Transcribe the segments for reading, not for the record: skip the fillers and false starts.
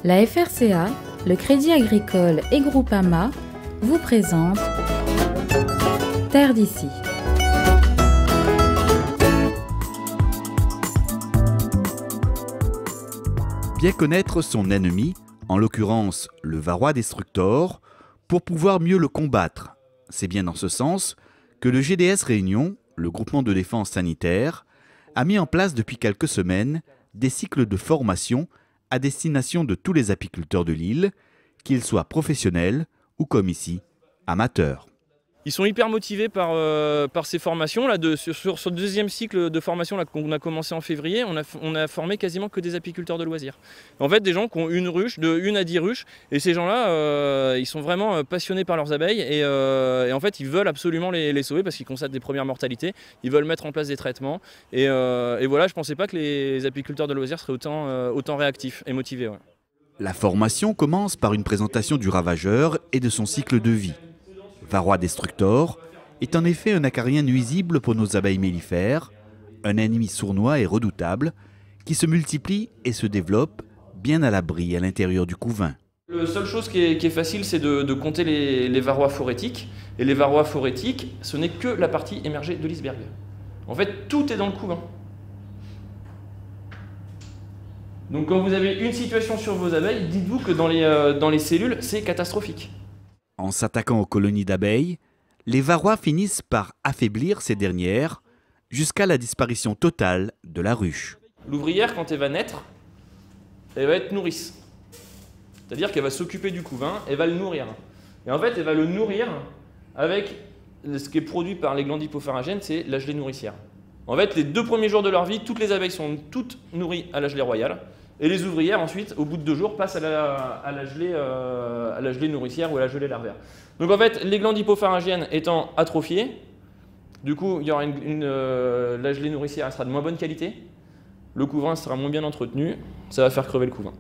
La FRCA, le Crédit Agricole et Groupama vous présentent Terre d'ici. Bien connaître son ennemi, en l'occurrence le varroa destructor, pour pouvoir mieux le combattre. C'est bien dans ce sens que le GDS Réunion, le groupement de défense sanitaire, a mis en place depuis quelques semaines des cycles de formation à destination de tous les apiculteurs de l'île, qu'ils soient professionnels ou comme ici, amateurs. Ils sont hyper motivés par ces formations. Là, sur ce deuxième cycle de formation qu'on a commencé en février, on a formé quasiment que des apiculteurs de loisirs. En fait, des gens qui ont une ruche, de 1 à 10 ruches. Et ces gens-là, ils sont vraiment passionnés par leurs abeilles. Et en fait, ils veulent absolument les sauver parce qu'ils constatent des premières mortalités. Ils veulent mettre en place des traitements. Et voilà, je ne pensais pas que les apiculteurs de loisirs seraient autant réactifs et motivés. Ouais. La formation commence par une présentation du ravageur et de son cycle de vie. Varroa destructor est en effet un acarien nuisible pour nos abeilles mellifères, un ennemi sournois et redoutable qui se multiplie et se développe bien à l'abri à l'intérieur du couvain. La seule chose qui est facile, c'est de compter les varroas phorétiques. Et les varroas phorétiques, ce n'est que la partie émergée de l'iceberg. En fait, tout est dans le couvain. Donc quand vous avez une situation sur vos abeilles, dites-vous que dans les cellules, c'est catastrophique. En s'attaquant aux colonies d'abeilles, les varrois finissent par affaiblir ces dernières jusqu'à la disparition totale de la ruche. L'ouvrière, quand elle va naître, elle va être nourrice. C'est-à-dire qu'elle va s'occuper du couvain, elle va le nourrir. Et en fait, elle va le nourrir avec ce qui est produit par les glandes hypopharyngènes, c'est la gelée nourricière. En fait, les 2 premiers jours de leur vie, toutes les abeilles sont toutes nourries à la gelée royale. Et les ouvrières, ensuite, au bout de 2 jours, passent à la gelée nourricière ou à la gelée larvaire. Donc en fait, les glandes hypopharyngiennes étant atrophiées, du coup, il y aura la gelée nourricière elle sera de moins bonne qualité, le couvain sera moins bien entretenu, ça va faire crever le couvain.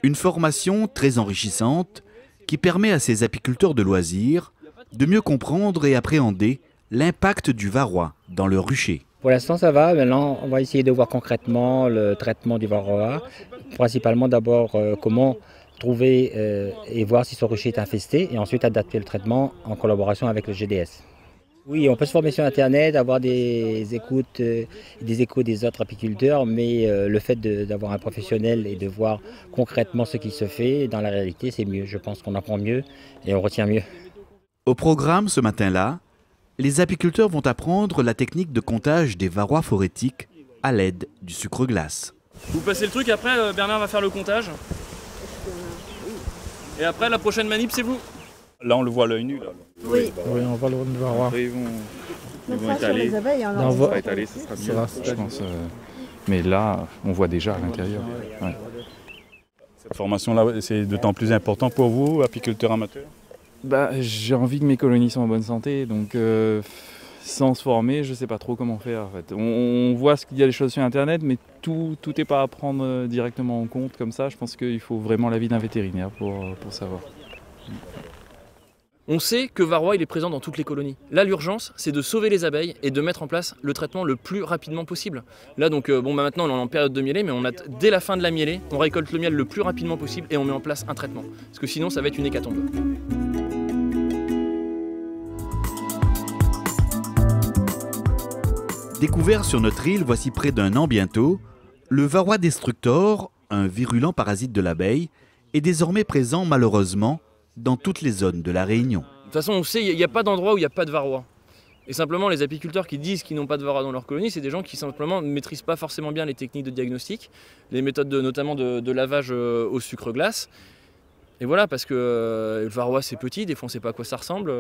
Une formation très enrichissante qui permet à ces apiculteurs de loisirs de mieux comprendre et appréhender l'impact du varroa dans leur rucher. Pour l'instant, ça va. Maintenant, on va essayer de voir concrètement le traitement du varroa. Principalement, d'abord, comment trouver et voir si son rucher est infesté et ensuite adapter le traitement en collaboration avec le GDS. Oui, on peut se former sur Internet, avoir des écoutes, des échos des autres apiculteurs, mais le fait d'avoir un professionnel et de voir concrètement ce qui se fait dans la réalité, c'est mieux. Je pense qu'on apprend mieux et on retient mieux. Au programme ce matin-là, les apiculteurs vont apprendre la technique de comptage des varrois phorétiques à l'aide du sucre glace. Vous passez le truc, après Bernard va faire le comptage. Et après, la prochaine manip, c'est vous. Là, on le voit à l'œil nu. Là. Oui, on voit le varroa. Après, ils vont étaler. Les abeilles, hein, On va étaler, ça sera mieux, je pense. Mais là, on voit déjà à l'intérieur. Ouais. Cette formation-là, c'est d'autant plus important pour vous, apiculteurs amateurs? J'ai envie que mes colonies soient en bonne santé, donc sans se former, je ne sais pas trop comment faire. En fait. On voit ce qu'il y a des choses sur Internet, mais tout n'est pas à prendre directement en compte comme ça. Je pense qu'il faut vraiment l'avis d'un vétérinaire pour savoir. On sait que varroa il est présent dans toutes les colonies. Là, l'urgence, c'est de sauver les abeilles et de mettre en place le traitement le plus rapidement possible. Là, donc, maintenant, on est en période de mielée, mais dès la fin de la mielée, on récolte le miel le plus rapidement possible et on met en place un traitement. Parce que sinon, ça va être une hécatombe. Découvert sur notre île voici près d'1 an bientôt, le varroa destructor, un virulent parasite de l'abeille, est désormais présent malheureusement dans toutes les zones de la Réunion. De toute façon, on sait qu'il n'y a pas d'endroit où il n'y a pas de varroa. Et simplement, les apiculteurs qui disent qu'ils n'ont pas de varroa dans leur colonie, c'est des gens qui simplement ne maîtrisent pas forcément bien les techniques de diagnostic, les méthodes notamment de lavage au sucre glace. Et voilà, parce que le varroa c'est petit, des fois on ne sait pas à quoi ça ressemble.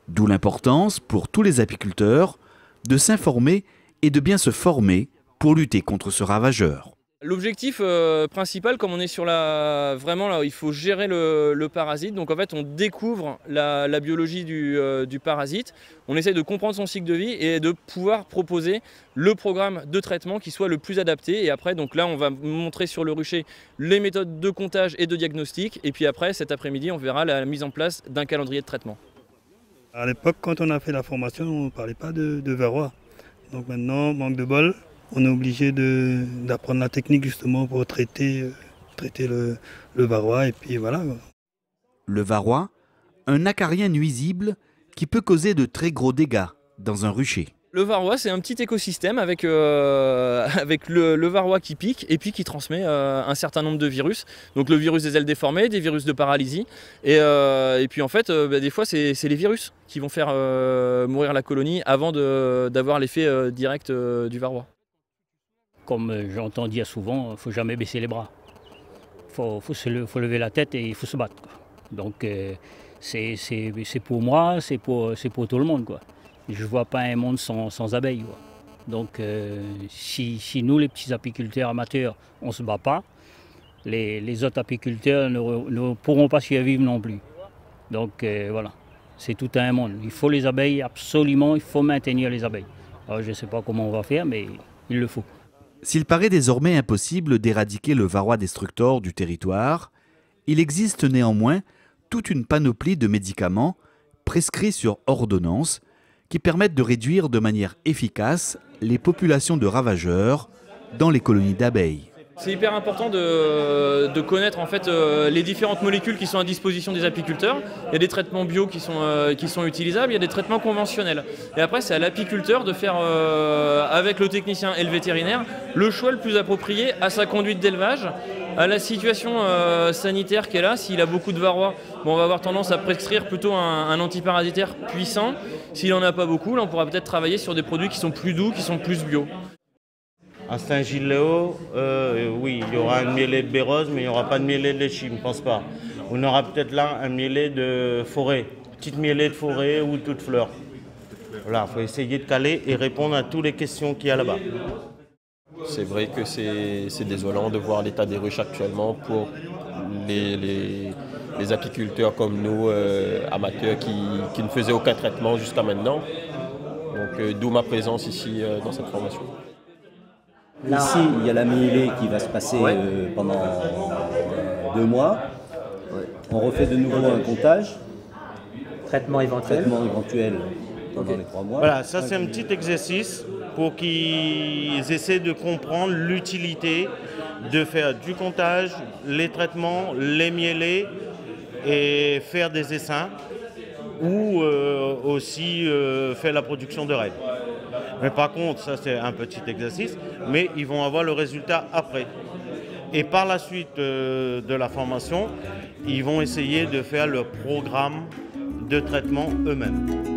D'où l'importance pour tous les apiculteurs de s'informer et de bien se former pour lutter contre ce ravageur. L'objectif principal, comme on est sur vraiment là, il faut gérer le parasite. Donc en fait, on découvre la biologie du parasite. On essaye de comprendre son cycle de vie et de pouvoir proposer le programme de traitement qui soit le plus adapté. Et après, donc là, on va montrer sur le rucher les méthodes de comptage et de diagnostic. Et puis après, cet après-midi, on verra la mise en place d'un calendrier de traitement. À l'époque, quand on a fait la formation, on ne parlait pas de varroa. Donc maintenant, manque de bol, on est obligé d'apprendre la technique justement pour traiter traiter le varroa et puis voilà. Le varroa, un acarien nuisible qui peut causer de très gros dégâts dans un rucher. Le varroa, c'est un petit écosystème avec le varroa qui pique et puis qui transmet un certain nombre de virus. Donc le virus des ailes déformées, des virus de paralysie. Et puis en fait, des fois, c'est les virus qui vont faire mourir la colonie avant d'avoir l'effet direct du varroa. Comme j'entends dire souvent, il ne faut jamais baisser les bras. Faut lever la tête et il faut se battre, quoi. Donc c'est pour moi, c'est pour tout le monde, quoi. Je ne vois pas un monde sans abeilles, quoi. Donc si nous, les petits apiculteurs amateurs, on ne se bat pas, les autres apiculteurs ne pourront pas survivre non plus. Donc voilà, c'est tout un monde. Il faut les abeilles, absolument, il faut maintenir les abeilles. Alors, je ne sais pas comment on va faire, mais il le faut. S'il paraît désormais impossible d'éradiquer le varroa destructor du territoire, il existe néanmoins toute une panoplie de médicaments prescrits sur ordonnance qui permettent de réduire de manière efficace les populations de ravageurs dans les colonies d'abeilles. C'est hyper important de connaître en fait les différentes molécules qui sont à disposition des apiculteurs. Il y a des traitements bio qui sont utilisables, il y a des traitements conventionnels. Et après, c'est à l'apiculteur de faire, avec le technicien et le vétérinaire, le choix le plus approprié à sa conduite d'élevage, à la situation sanitaire qu'elle a. S'il a beaucoup de varroa, on va avoir tendance à prescrire plutôt un antiparasitaire puissant. S'il n'en a pas beaucoup, là, on pourra peut-être travailler sur des produits qui sont plus doux, qui sont plus bio. À Saint-Gilles-Léo, oui, il y aura un mielé de bérose, mais il n'y aura pas de mielé de léchine, je ne pense pas. On aura peut-être là un mielé de forêt, petite mielé de forêt ou toute fleur. Voilà, il faut essayer de caler et répondre à toutes les questions qu'il y a là-bas. C'est vrai que c'est désolant de voir l'état des ruches actuellement pour les apiculteurs comme nous, amateurs, qui ne faisaient aucun traitement jusqu'à maintenant. Donc d'où ma présence ici dans cette formation. Ici, il y a la mielée qui va se passer pendant 2 mois. On refait de nouveau un comptage. Traitement éventuel pendant les 3 mois. Voilà, ça c'est un petit exercice pour qu'ils essaient de comprendre l'utilité de faire du comptage, les traitements, les mielés et faire des essaims ou aussi faire la production de raies. Mais par contre, ça c'est un petit exercice, mais ils vont avoir le résultat après. Et par la suite de la formation, ils vont essayer de faire leur programme de traitement eux-mêmes.